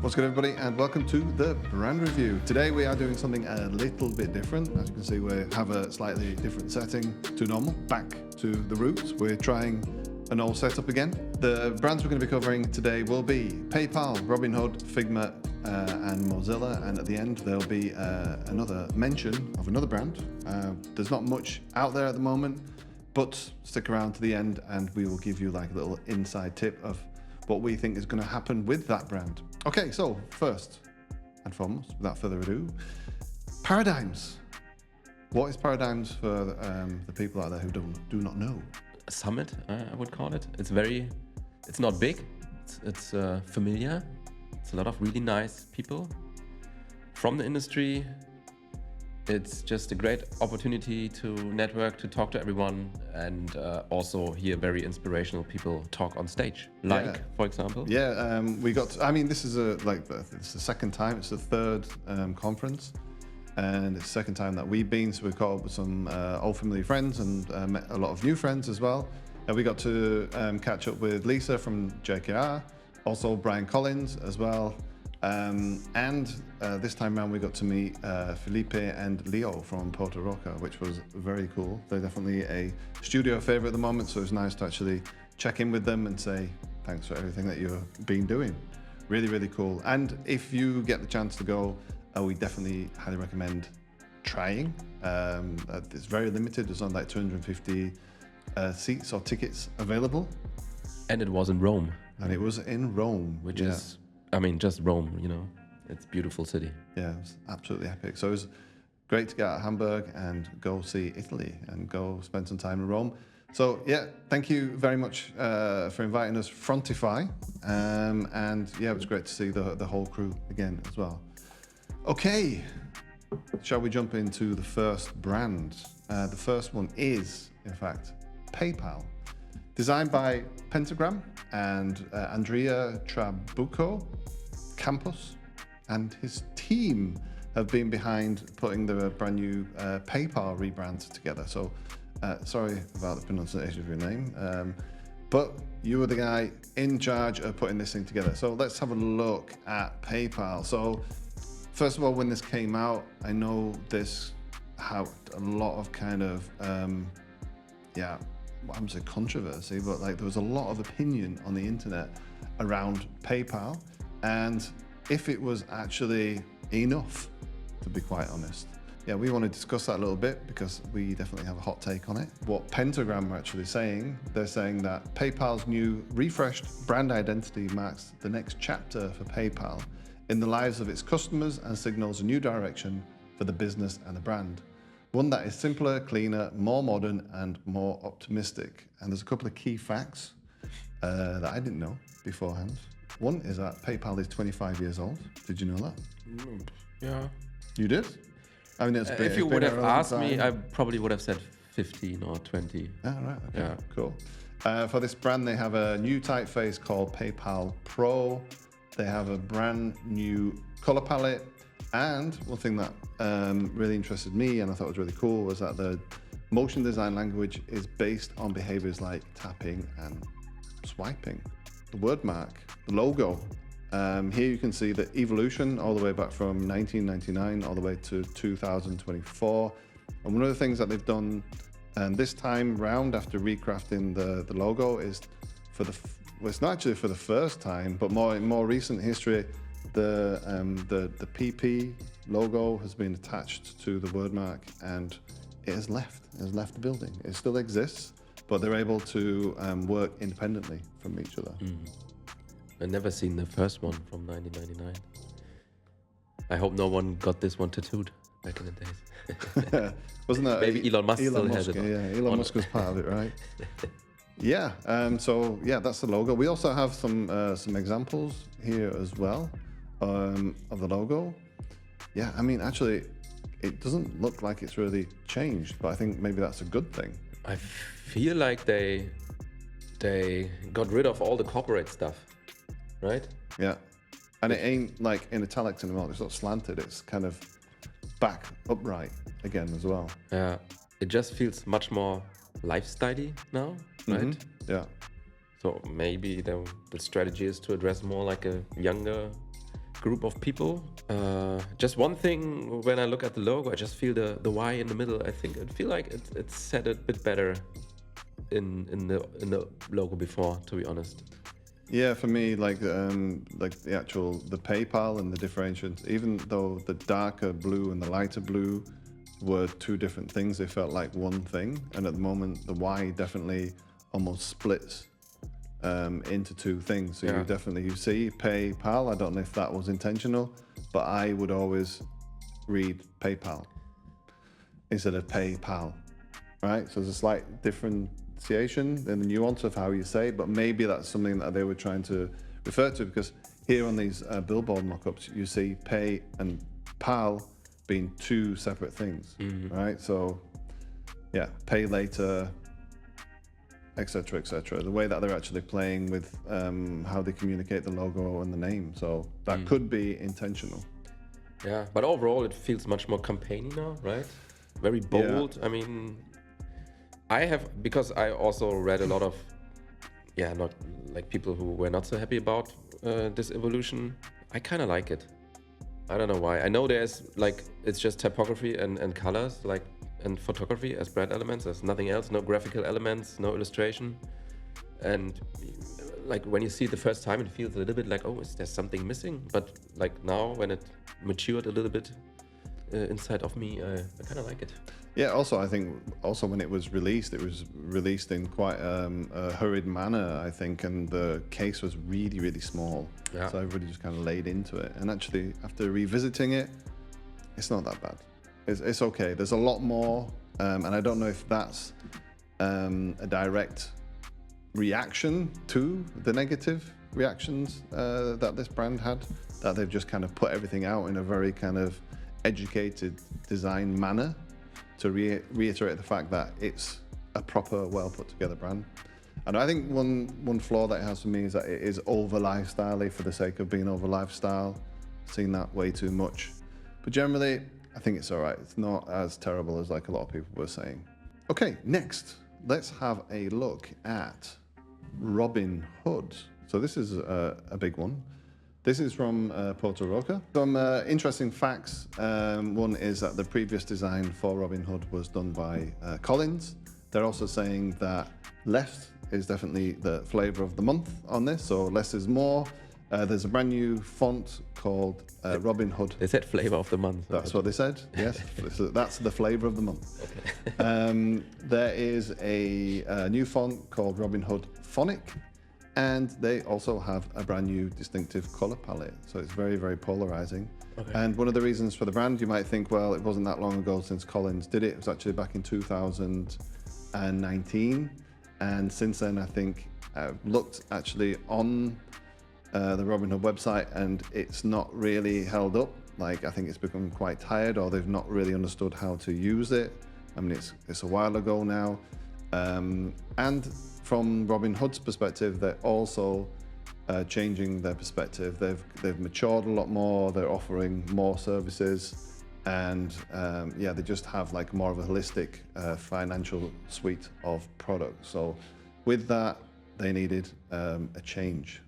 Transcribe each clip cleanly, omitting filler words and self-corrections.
What's good, everybody, and welcome to the brand review. Today we are doing something a little bit different. As you can see, we have a slightly different setting to normal, back to the roots. We're trying an old setup again. The brands we're going to be covering today will be PaPal, RobinHood, Figma, and Mozilla, and at the end there'll be another mention of another brand. There's not much out there at the moment, but stick around to the end and we will give you like a little inside tip of what we think is going to happen with that brand. Okay, so first and foremost, without further ado, paradigms. What is paradigms for the people out there who do not know? A summit, I would call it. It's not big, it's familiar. It's a lot of really nice people from the industry. It's just a great opportunity to like, to talk to everyone, and also hear very inspirational people talk on stage, for example. Yeah, we got. This is it's the second time. It's the third conference, and it's the second time that we've been. So we've caught up with some old familiar friends and met a lot of new friends as well. And we got to catch up with Lisa from JKR, also Brian Collins as well. And this time around we got to meet Felipe and Leo from Porto, Rocha, which was very cool. They're definitely a studio favorite at the moment, so it's nice to actually check in with them and say thanks for everything that you've been doing. Really, really cool. And if you get the chance to go, we definitely highly recommend trying. It's very limited. There's only like 250 seats or tickets available. And it was in Rome. And it was in Rome, which is... just Rome, it's a beautiful city. Yeah, it was absolutely epic. So it was great to get out of Hamburg and go see Italy and go spend some time in Rome. So yeah, thank you very much for inviting us, Frontify. And yeah, it was great to see the whole crew again as well. Okay, shall we jump into the first brand? The first one is, in fact, PaPal. Designed by Pentagram and Andrea Trabucco Campos, and his team have been behind putting the brand new PaPal rebrand together. So sorry about the pronunciation of your name, but you were the guy in charge of putting this thing together. So let's have a look at PaPal. So first of all, when this came out, I know this had a lot of kind of, I wouldn't say controversy, but like there was a lot of opinion on the internet around PaPal and if it was actually enough, to be quite honest. Yeah, we want to discuss that a little bit because we definitely have a hot take on it. What Pentagram are actually saying, they're saying that PaPal's new refreshed brand identity marks the next chapter for PaPal in the lives of its customers and signals a new direction for the business and the brand. One that is simpler, cleaner, more modern, and more optimistic. And there's a couple of key facts that I didn't know beforehand. One is that PaPal is 25 years old. Did you know that? Yeah. You did? If you would have asked me, I probably would have said 15 or 20. Oh, right. Okay. Yeah. Cool. For this brand, they have a new typeface called PaPal Pro. They have a brand new color palette. And one thing that really interested me and I thought was really cool was that the motion design language is based on behaviors like tapping and swiping. The word mark, the logo. Here you can see the evolution all the way back from 1999 all the way to 2024. And one of the things that they've done this time round after recrafting the logo is it's not actually for the first time, but in more recent history, the PP logo has been attached to the word mark and it has left the building. It still exists, but they're able to work independently from each other. I've never seen the first one from 1999. I hope no one got this one tattooed back in the days. Wasn't that maybe Elon Musk still has it? Yeah, Elon Musk was part of it, right? Yeah. So yeah, that's the logo. We also have some examples here as well of the logo. Yeah, actually, it doesn't look like it's really changed, but I think maybe that's a good thing. I feel like they got rid of all the corporate stuff, right? Yeah, and it ain't like in italics anymore. It's not slanted. It's kind of back upright again as well. Yeah, it just feels much more lifestyle-y now, right? Mm-hmm. Yeah. So maybe the strategy is to address more like a younger group of people. Just one thing, when I look at the logo, I just feel the Y in the middle. I feel like it's set a bit better in the logo before, to be honest. Yeah, for me, like the PaPal and the differentiations, even though the darker blue and the lighter blue were two different things, they felt like one thing. And at the moment, the Y definitely almost splits into two things. So you see PaPal. I don't know if that was intentional, but I would always read PaPal instead of PaPal, right? So there's a slight differentiation in the nuance of how you say it, but maybe that's something that they were trying to refer to, because here on these billboard mock-ups, you see Pay and Pal being two separate things, right? So yeah, pay later, etc., etc. The way that they're actually playing with how they communicate the logo and the name. So that could be intentional. Yeah, but overall it feels much more campaigny now, right? Very bold. I mean, because I also read a lot of, not like people who were not so happy about this evolution. I kind of like it. I don't know why. I know there's like, it's just typography and colors, like, and photography as brand elements. There's nothing else, no graphical elements, no illustration. And like when you see it the first time, it feels a little bit like, oh, is there something missing? But like now, when it matured a little bit inside of me, I kind of like it. Yeah, also I think when it was released in quite a hurried manner, I think, and the case was really, really small. Yeah. So everybody just kind of laid into it. And actually, after revisiting it, it's not that bad. It's okay. There's a lot more, and I don't know if that's a direct reaction to the negative reactions that this brand had, that they've just kind of put everything out in a very kind of educated design manner to reiterate the fact that it's a proper, well put together brand. And I think one flaw that it has for me is that it is over lifestyle-y for the sake of being over lifestyle. I've seen that way too much. But generally, I think it's all right. It's not as terrible as like a lot of people were saying. Okay, next, let's have a look at RobinHood. So this is a big one. This is from Porto, Rocha. Some interesting facts. One is that the previous design for RobinHood was done by Collins. They're also saying that less is definitely the flavor of the month on this, so less is more. There's a brand new font called RobinHood. They said flavor of the month. That's what they said, yes. So that's the flavor of the month. Okay. There is a new font called RobinHood Phonic, and they also have a brand new distinctive color palette. So it's very, very polarizing. Okay. And one of the reasons for the brand, you might think, well, it wasn't that long ago since Collins did it. It was actually back in 2019. And since then, I think I've looked actually on the RobinHood website, and it's not really held up. Like, I think it's become quite tired, or they've not really understood how to use it. I mean, it's a while ago now. And from RobinHood's perspective, they're also changing their perspective. They've matured a lot more. They're offering more services, and they just have like more of a holistic financial suite of products. So with that, they needed a change.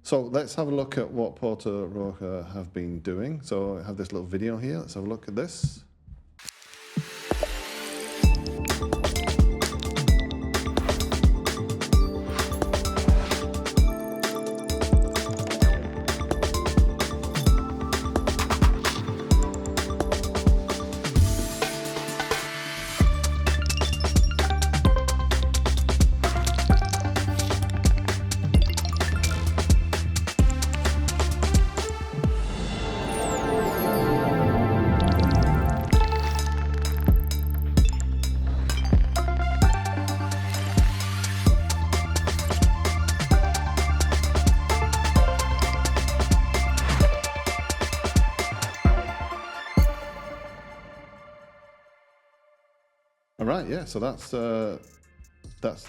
So let's have a look at what Porto Rocha have been doing. So I have this little video here. Let's have a look at this. Right, yeah, so that's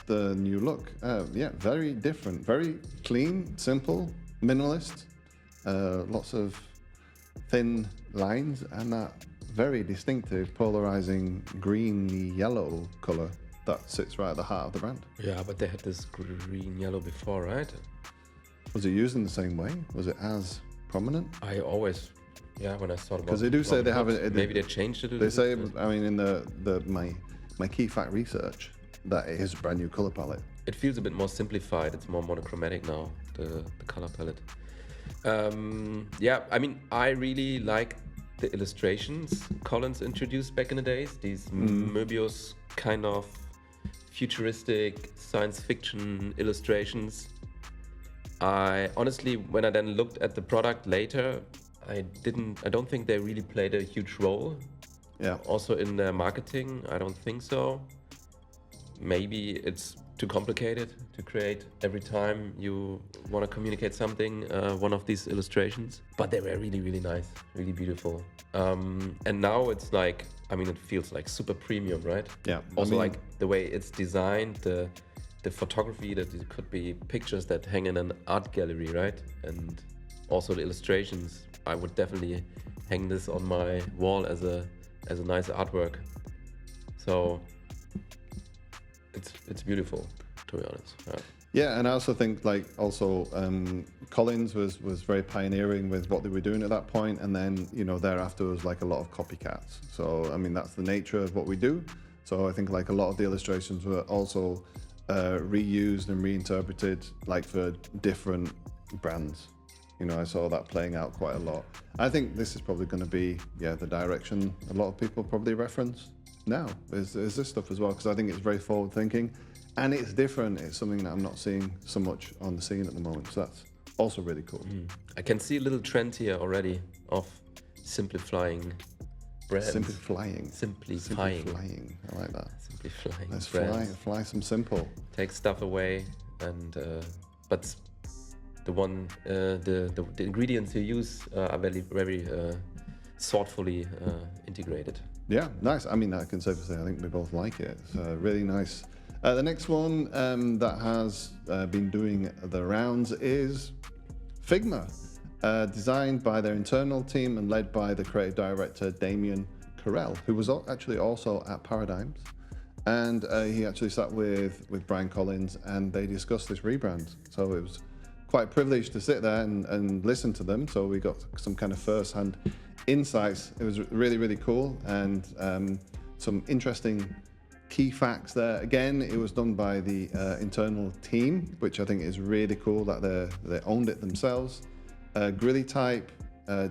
the new look. Very different, very clean, simple, minimalist, lots of thin lines, and that very distinctive polarizing greeny yellow color that sits right at the heart of the brand. Yeah, but they had this green yellow before, right? Was it used in the same way? Was it as prominent? I always, when I thought about, Because they do say they have it. Maybe they changed it. They say, I mean, in my key fact research, that it is a brand new color palette. It feels a bit more simplified. It's more monochromatic now, the color palette. I mean, I really like the illustrations Collins introduced back in the days. These Möbius kind of futuristic science fiction illustrations. I honestly, when I then looked at the product later, I don't think they really played a huge role. Yeah. Also in their marketing, I don't think so. Maybe it's too complicated to create every time you want to communicate something, one of these illustrations. But they were really, really nice, really beautiful. And now it's like, I mean, it feels like super premium, right? Yeah. Also, like the way it's designed, the photography, that it could be pictures that hang in an art gallery, right? And also the illustrations. I would definitely hang this on my wall as a nice artwork. So it's beautiful, to be honest. Yeah, and I also think Collins was very pioneering with what they were doing at that point, and then thereafter was like a lot of copycats. So I mean that's the nature of what we do. So I think like a lot of the illustrations were also reused and reinterpreted like for different brands. I saw that playing out quite a lot. I think this is probably going to be the direction a lot of people probably reference now is this stuff as well, because I think it's very forward thinking and it's different. It's something that I'm not seeing so much on the scene at the moment, so that's also really cool. I can see a little trend here already of simplifying brands. Simplifying. I like that. Simplifying. Let's brands. fly some simple. Take stuff away, and but the ingredients you use are very, very thoughtfully integrated. Yeah, nice. I mean, I can safely say I think we both like it. It's really nice. The next one that has been doing the rounds is Figma, designed by their internal team and led by the creative director Damien, who was actually also at Paradigms. And he actually sat with Brian Collins and they discussed this rebrand. So it was quite privileged to sit there and listen to them. So we got some kind of first-hand insights. It was really, really cool, and some interesting key facts there. Again, it was done by the internal team, which I think is really cool that they owned it themselves. GrillyType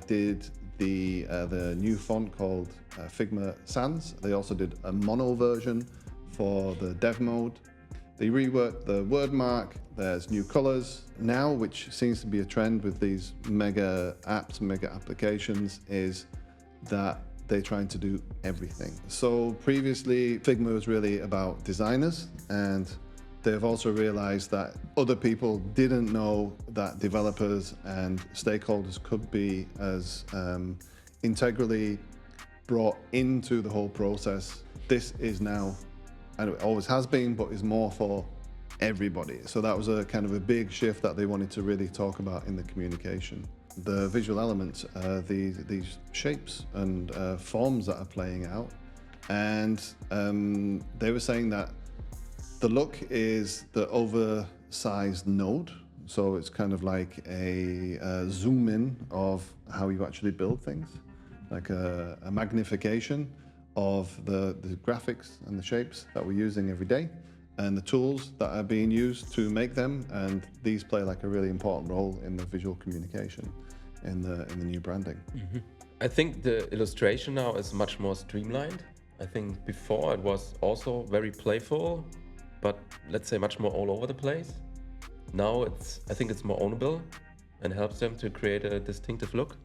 did the new font called Figma Sans. They also did a mono version for the dev mode. They reworked the word mark. There's new colors now, which seems to be a trend with these mega apps, mega applications, is that they're trying to do everything. So previously, Figma was really about designers, and they've also realized that other people didn't know that developers and stakeholders could be as integrally brought into the whole process. This is now, and it always has been, but is more for everybody. So that was a kind of a big shift that they wanted to really talk about in the communication. The visual elements, these shapes and forms that are playing out, and they were saying that the look is the oversized node. So it's kind of like a zoom in of how you actually build things, like a magnification of the graphics and the shapes that we're using every day and the tools that are being used to make them. And these play like a really important role in the visual communication in the new branding. Mm-hmm. I think the illustration now is much more streamlined. I think before it was also very playful, but let's say much more all over the place. Now I think it's more ownable and helps them to create a distinctive look.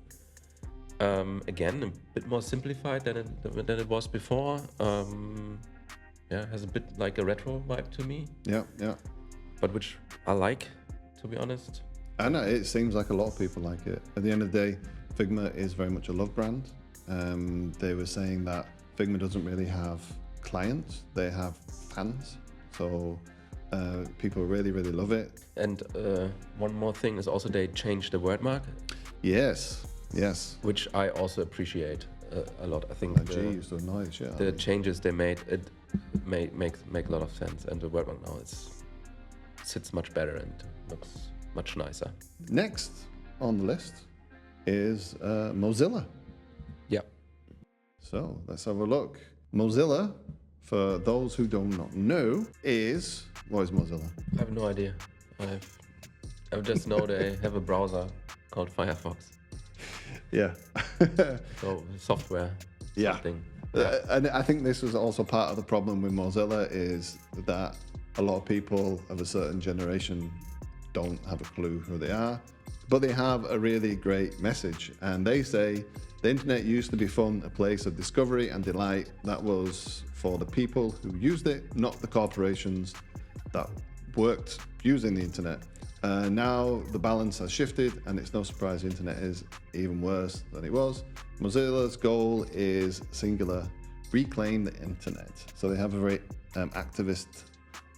Again, a bit more simplified than it was before. Has a bit like a retro vibe to me. Yeah. But which I like, to be honest. I know, it seems like a lot of people like it. At the end of the day, Figma is very much a love brand. They were saying that Figma doesn't really have clients, they have fans. So people really, really love it. And one more thing is also they changed the word mark. Yes. Which I also appreciate a lot. I think the changes they made, it make a lot of sense. And the word mark now sits much better and looks much nicer. Next on the list is Mozilla. Yeah. So let's have a look. Mozilla, for those who do not know, what is Mozilla? I have no idea. I just know they have a browser called Firefox. Yeah. So software. Yeah. Something. And I think this was also part of the problem with Mozilla is that a lot of people of a certain generation don't have a clue who they are, but they have a really great message. And they say the internet used to be fun, a place of discovery and delight. That was for the people who used it, not the corporations that worked using the internet. Now the balance has shifted, and it's no surprise the internet is even worse than it was. Mozilla's goal is singular: reclaim the internet. So they have a very activist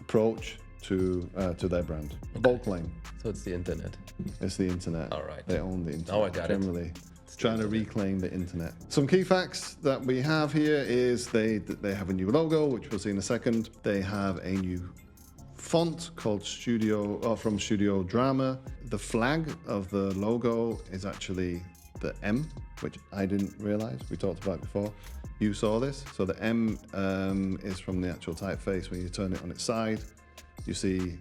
approach to their brand. Bold claim. So it's the internet. It's the internet. All right. They own the internet. Now I got it. Generally, trying to reclaim the internet. Some key facts that we have here is they have a new logo, which we'll see in a second. They have a new font called from Studio Drama. The flag of the logo is actually the M, which I didn't realize. We talked about it before. You saw this. So the M is from the actual typeface. When you turn it on its side, you see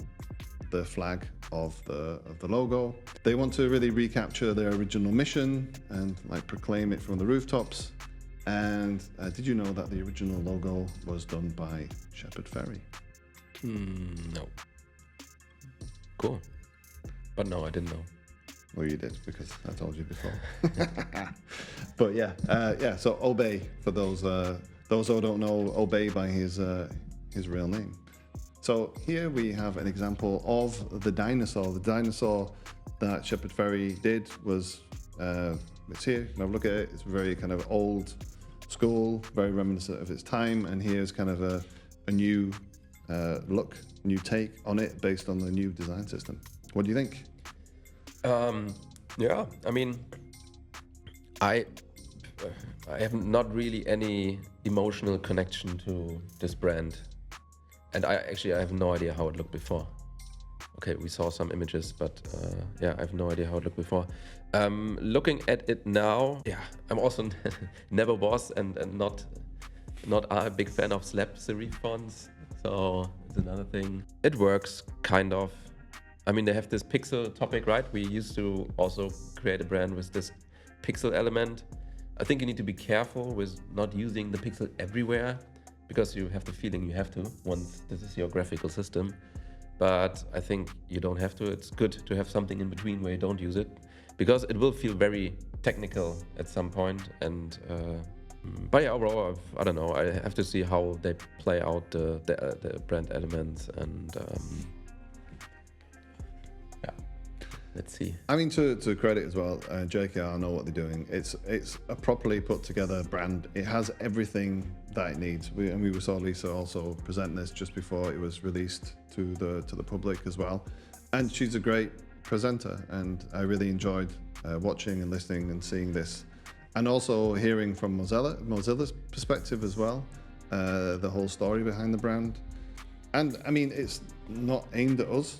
the flag of the logo. They want to really recapture their original mission and like proclaim it from the rooftops. And did you know that the original logo was done by Shepard Fairey? No. Cool. But no, I didn't know. Well, you did, because I told you before. But yeah. So Obey, for those who don't know, Obey by his real name. So here we have an example of the dinosaur. The dinosaur that Shepard Fairey did was it's here. Now look at it. It's very kind of old school, very reminiscent of its time. And here's kind of a new look, new take on it based on the new design system. What do you think? Yeah, I mean, I have not really any emotional connection to this brand, and I have no idea how it looked before. Okay, we saw some images, but yeah, I have no idea how it looked before. Looking at it now, yeah, I'm also never was and not a big fan of slab serif fonts, so it's another thing. It works kind of. I mean, they have this pixel topic, right? We used to also create a brand with this pixel element. I think you need to be careful with not using the pixel everywhere, because you have the feeling you have to once this is your graphical system. But I think you don't have to. It's good to have something in between where you don't use it, because it will feel very technical at some point. And but yeah, overall, I don't know. I have to see how they play out the brand elements and. Let's see. I mean, to credit as well, JKR know what they're doing. It's a properly put together brand. It has everything that it needs. We saw Lisa also present this just before it was released to the public as well. And she's a great presenter, and I really enjoyed watching and listening and seeing this, and also hearing from Mozilla's perspective as well, the whole story behind the brand. And I mean, it's not aimed at us.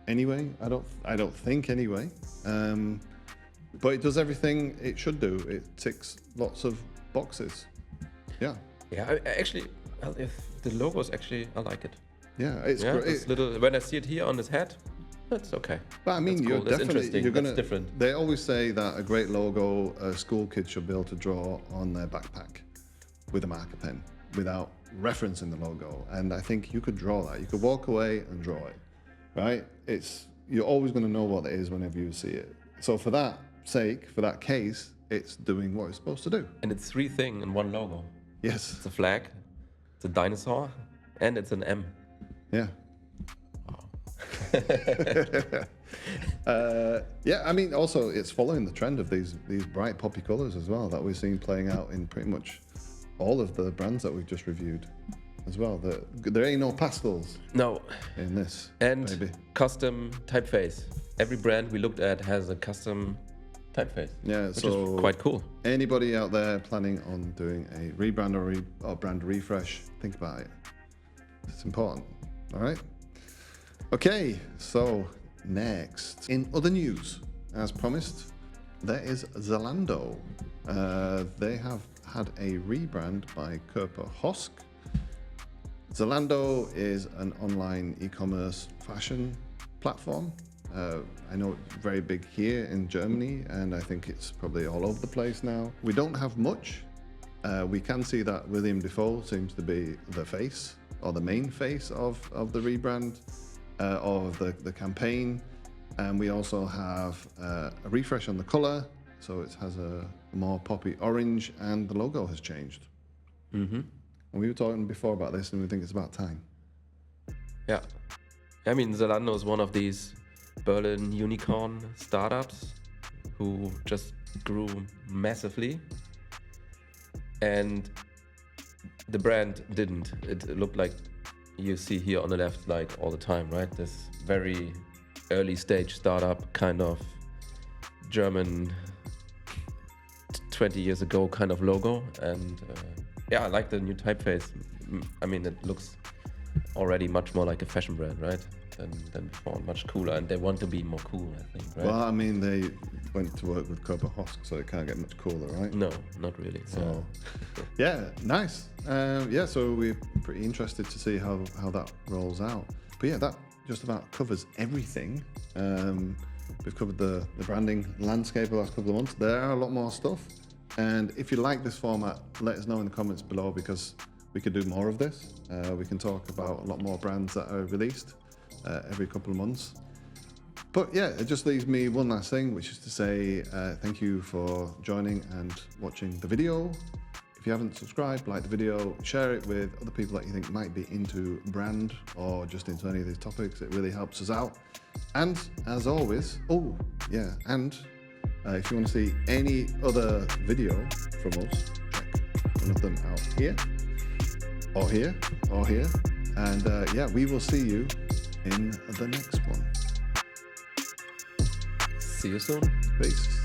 Anyway, I don't think anyway, but it does everything it should do. It ticks lots of boxes. Yeah. Yeah, actually, if the logos actually, I like it. Yeah, it's great. It's little. When I see it here on his head, that's okay. But I mean, that's you're cool. definitely you're gonna. That's different. They always say that a great logo, a school kid should be able to draw on their backpack with a marker pen without referencing the logo. And I think you could draw that. You could walk away and draw it. Right? You're always going to know what it is whenever you see it. So for that sake, for that case, it's doing what it's supposed to do. And it's three things in one logo. Yes. It's a flag, it's a dinosaur, and it's an M. Yeah. Yeah, I mean, also it's following the trend of these bright poppy colors as well that we're seeing playing out in pretty much all of the brands that we've just reviewed. As well, there ain't no pastels. No. In this. And maybe. Custom typeface. Every brand we looked at has a custom typeface. Yeah, which is quite cool. Anybody out there planning on doing a rebrand or brand refresh, think about it. It's important. All right. Okay. So next, in other news, as promised, there is Zalando. They have had a rebrand by Kurpa Hosk. Zalando is an online e-commerce fashion platform. I know it's very big here in Germany, and I think it's probably all over the place now. We don't have much. We can see that William Defoe seems to be the face, or the main face of the rebrand, of the campaign. And we also have a refresh on the color, so it has a more poppy orange, and the logo has changed. Mm-hmm. And we were talking before about this, and we think it's about time. Yeah. I mean, Zalando is one of these Berlin unicorn startups who just grew massively, and the brand didn't. It looked like you see here on the left, like all the time, right? This very early stage startup, kind of German 20 years ago kind of logo. And yeah, I like the new typeface. I mean, it looks already much more like a fashion brand, right? Than before, much cooler, and they want to be more cool, I think, right? Well, I mean, they went to work with Kurpa Hosk, so it can't get much cooler, right? No, not really. So, yeah, nice. Yeah, so we're pretty interested to see how that rolls out. But yeah, that just about covers everything. We've covered the branding landscape the last couple of months. There are a lot more stuff. And if you like this format, let us know in the comments below, because we could do more of this. We can talk about a lot more brands that are released every couple of months. But yeah, it just leaves me one last thing, which is to say thank you for joining and watching the video. If you haven't subscribed, like the video, share it with other people that you think might be into brand or just into any of these topics. It really helps us out. And as always, if you want to see any other video from us, check one of them out here, or here, or here. And yeah, we will see you in the next one. See you soon. Peace.